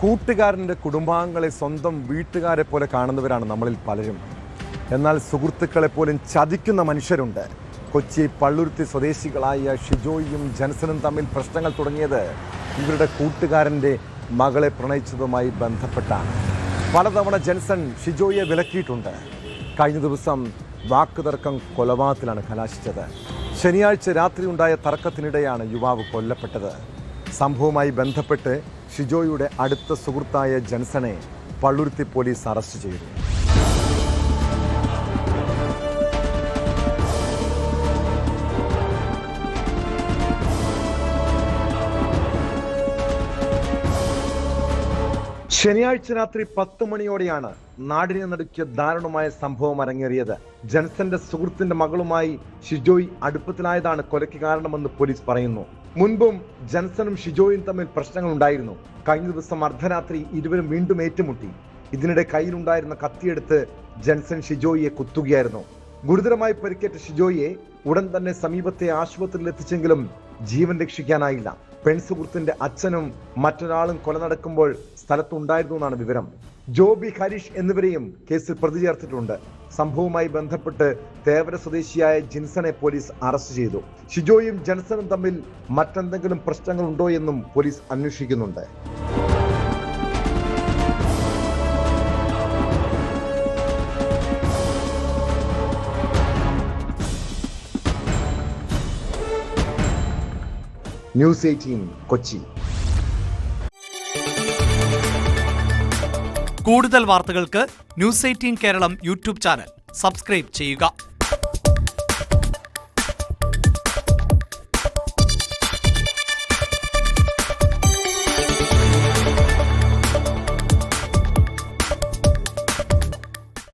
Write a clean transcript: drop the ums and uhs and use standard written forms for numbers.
കൂട്ടുകാരൻ്റെ കുടുംബാംഗങ്ങളെ സ്വന്തം വീട്ടുകാരെ പോലെ കാണുന്നവരാണ് നമ്മളിൽ പലരും. എന്നാൽ സുഹൃത്തുക്കളെ പോലും ചതിക്കുന്ന മനുഷ്യരുണ്ട്. കൊച്ചി പള്ളുരുത്തി സ്വദേശികളായ ഷിജോയും ജൻസനും തമ്മിൽ പ്രശ്നങ്ങൾ തുടങ്ങിയത് ഇവരുടെ കൂട്ടുകാരൻ്റെ മകളെ പ്രണയിച്ചതുമായി ബന്ധപ്പെട്ടാണ്. പലതവണ ജൻസൺ ഷിജോയെ വിലക്കിയിട്ടുണ്ട്. കഴിഞ്ഞ ദിവസം വാക്കുതർക്കം കൊലപാതകത്തിലാണ് കലാശിച്ചത്. ശനിയാഴ്ച രാത്രി ഉണ്ടായ തർക്കത്തിനിടെയാണ് യുവാവ് കൊല്ലപ്പെട്ടത്. സംഭവവുമായി ബന്ധപ്പെട്ട് ഷിജോയുടെ അടുത്ത സുഹൃത്തായ ജൻസനെ പള്ളുരുത്തി പോലീസ് അറസ്റ്റ് ചെയ്തു. ശനിയാഴ്ച രാത്രി 10 മണിയോടെയാണ് നാടിനെ നടുക്കിയ ദാരുണമായ സംഭവം അരങ്ങേറിയത്. ജൻസന്റെ സുഹൃത്തിന്റെ മകളുമായി ഷിജോയ് അടുപ്പത്തിലായതാണ് കൊലയ്ക്ക് കാരണമെന്ന് പോലീസ് പറയുന്നു. മുൻപും ജൻസനും ഷിജോയും തമ്മിൽ പ്രശ്നങ്ങൾ ഉണ്ടായിരുന്നു. കഴിഞ്ഞ ദിവസം അർദ്ധരാത്രി ഇരുവരും വീണ്ടും ഏറ്റുമുട്ടി. ഇതിനിടെ കയ്യിലുണ്ടായിരുന്ന കത്തിയെടുത്ത് ജൻസൺ ഷിജോയെ കുത്തുകയായിരുന്നു. ഗുരുതരമായി പരിക്കേറ്റ ഷിജോയെ ഉടൻ തന്നെ സമീപത്തെ ആശുപത്രിയിൽ എത്തിച്ചെങ്കിലും ജീവൻ രക്ഷിക്കാനായില്ല. പെൺസുഹൃത്തിന്റെ അച്ഛനും മറ്റൊരാളും കൊല നടക്കുമ്പോൾ സ്ഥലത്തുണ്ടായിരുന്നു എന്നാണ് വിവരം. ജോബി, ഹരീഷ് എന്നിവരെയും കേസിൽ പ്രതി ചേർത്തിട്ടുണ്ട്. സംഭവവുമായി ബന്ധപ്പെട്ട് തേവര സ്വദേശിയായ ജിൻസനെ പോലീസ് അറസ്റ്റ് ചെയ്തു. ഷിജോയും ജൻസനും തമ്മിൽ മറ്റെന്തെങ്കിലും പ്രശ്നങ്ങൾ ഉണ്ടോ എന്നും പോലീസ് അന്വേഷിക്കുന്നുണ്ട്. ന്യൂസ് 18 കൊച്ചി. കൂടുതൽ വാർത്തകൾക്ക് News 18 Keralam YouTube channel subscribe ചെയ്യുക.